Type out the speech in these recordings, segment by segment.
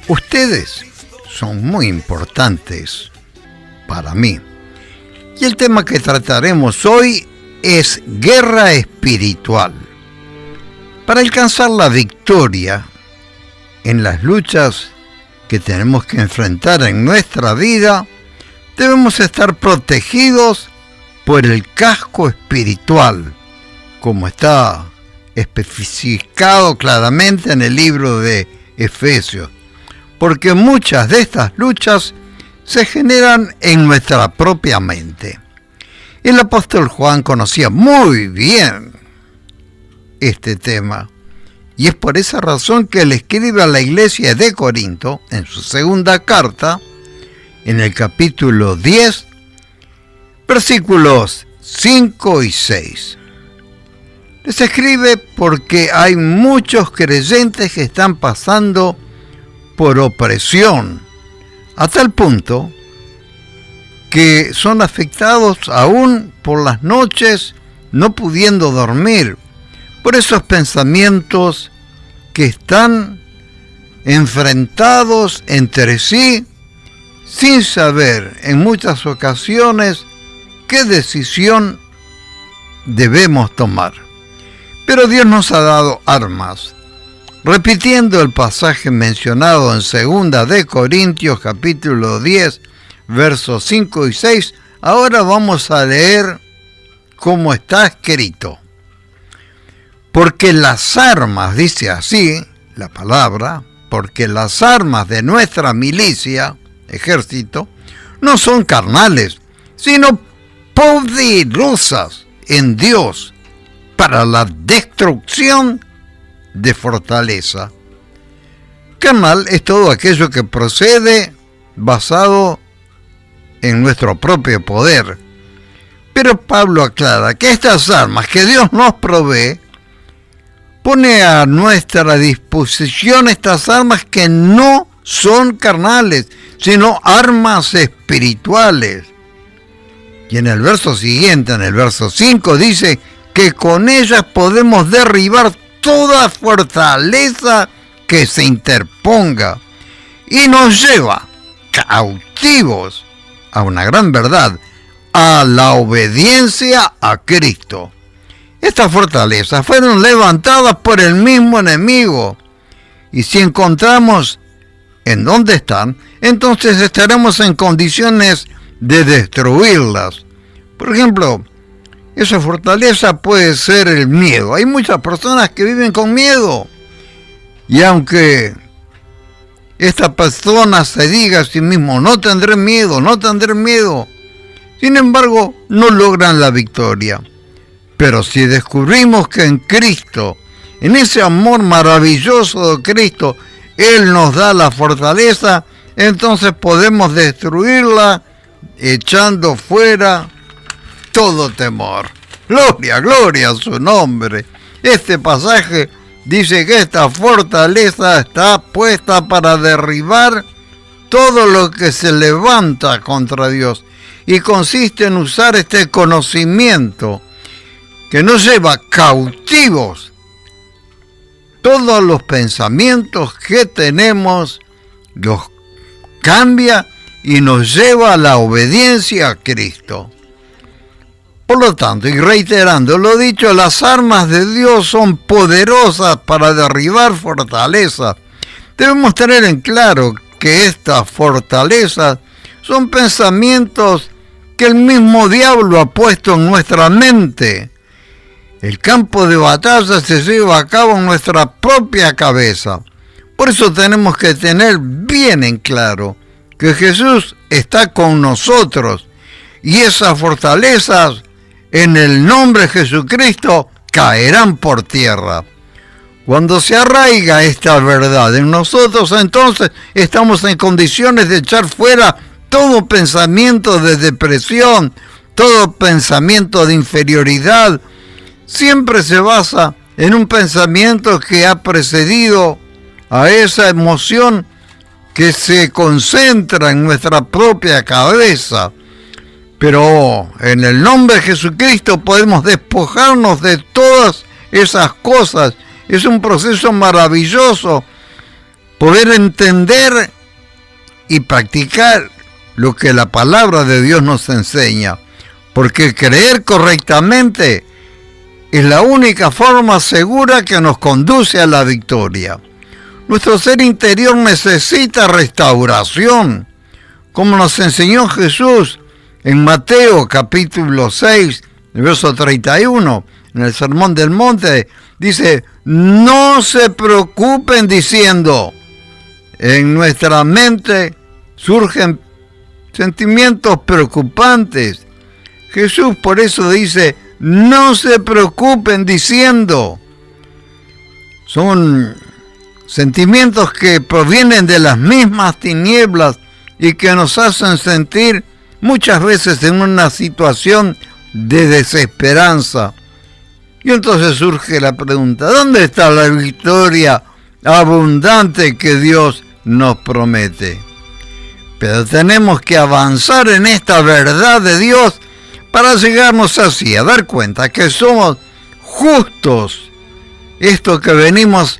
Ustedes son muy importantes para mí. Y el tema que trataremos hoy es guerra espiritual. Para alcanzar la victoria en las luchas que tenemos que enfrentar en nuestra vida, debemos estar protegidos por el casco espiritual, como está especificado claramente en el libro de Efesios, porque muchas de estas luchas se generan en nuestra propia mente. El apóstol Juan conocía muy bien este tema, y es por esa razón que le escribe a la iglesia de Corinto, en su segunda carta, en el capítulo 10, versículos 5 y 6. Les escribe porque hay muchos creyentes que están pasando por opresión, a tal punto que son afectados aún por las noches, no pudiendo dormir, por esos pensamientos que están enfrentados entre sí, sin saber en muchas ocasiones qué decisión debemos tomar. Pero Dios nos ha dado armas. Repitiendo el pasaje mencionado en 2 de Corintios capítulo 10, versos 5 y 6, ahora vamos a leer cómo está escrito. Porque las armas, dice así la palabra, porque las armas de nuestra milicia, ejército, no son carnales, sino poderosas en Dios para la destrucción de fortaleza. Carnal es todo aquello que procede basado en nuestro propio poder. Pero Pablo aclara que estas armas que Dios nos provee, pone a nuestra disposición estas armas que no son carnales, sino armas espirituales. Y en el verso siguiente, en el verso 5, dice que con ellas podemos derribar toda fortaleza que se interponga y nos lleva cautivos a una gran verdad, a la obediencia a Cristo. Estas fortalezas fueron levantadas por el mismo enemigo, y si encontramos en dónde están, entonces estaremos en condiciones de destruirlas. Por ejemplo, esa fortaleza puede ser el miedo. Hay muchas personas que viven con miedo, y aunque esta persona se diga a sí mismo, no tendré miedo, sin embargo, no logran la victoria. Pero si descubrimos que en Cristo, en ese amor maravilloso de Cristo, Él nos da la fortaleza, entonces podemos destruirla echando fuera todo temor. Gloria, gloria a su nombre. Este pasaje dice que esta fortaleza está puesta para derribar todo lo que se levanta contra Dios, y consiste en usar este conocimiento que nos lleva cautivos todos los pensamientos que tenemos, los cambia y nos lleva a la obediencia a Cristo. Por lo tanto, y reiterando lo dicho, las armas de Dios son poderosas para derribar fortalezas. Debemos tener en claro que estas fortalezas son pensamientos que el mismo diablo ha puesto en nuestra mente. El campo de batalla se lleva a cabo en nuestra propia cabeza. Por eso tenemos que tener bien en claro que Jesús está con nosotros, y esas fortalezas en el nombre de Jesucristo caerán por tierra. Cuando se arraiga esta verdad en nosotros, entonces estamos en condiciones de echar fuera todo pensamiento de depresión, todo pensamiento de inferioridad. Siempre se basa en un pensamiento que ha precedido a esa emoción que se concentra en nuestra propia cabeza. Pero en el nombre de Jesucristo podemos despojarnos de todas esas cosas. Es un proceso maravilloso poder entender y practicar lo que la palabra de Dios nos enseña, porque creer correctamente es la única forma segura que nos conduce a la victoria. Nuestro ser interior necesita restauración, como nos enseñó Jesús en Mateo capítulo 6, verso 31, en el Sermón del Monte. Dice: no se preocupen diciendo, en nuestra mente surgen sentimientos preocupantes. Jesús por eso dice: no se preocupen diciendo. Son sentimientos que provienen de las mismas tinieblas y que nos hacen sentir muchas veces en una situación de desesperanza. Y entonces surge la pregunta: ¿dónde está la victoria abundante que Dios nos promete? Pero tenemos que avanzar en esta verdad de Dios para llegarnos así a dar cuenta que somos justos. Esto que venimos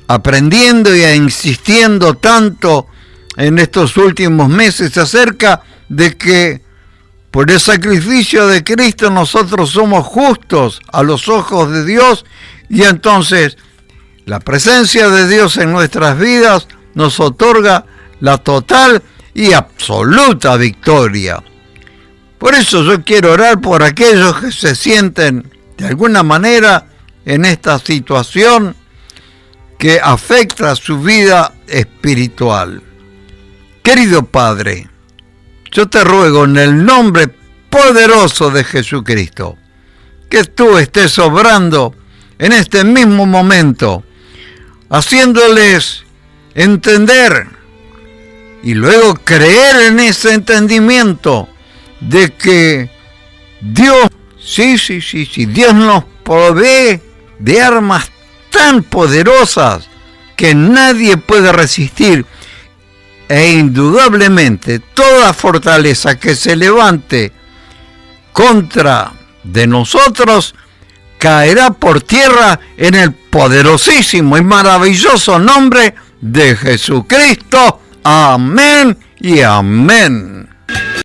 aprendiendo y insistiendo tanto en estos últimos meses acerca de que por el sacrificio de Cristo nosotros somos justos a los ojos de Dios, y entonces la presencia de Dios en nuestras vidas nos otorga la total y absoluta victoria. Por eso yo quiero orar por aquellos que se sienten de alguna manera en esta situación que afecta su vida espiritual. Querido Padre, yo te ruego en el nombre poderoso de Jesucristo que tú estés obrando en este mismo momento, haciéndoles entender y luego creer en ese entendimiento de que Dios, Dios nos provee de armas tan poderosas que nadie puede resistir, e indudablemente toda fortaleza que se levante contra de nosotros caerá por tierra en el poderosísimo y maravilloso nombre de Jesucristo. Amén y amén.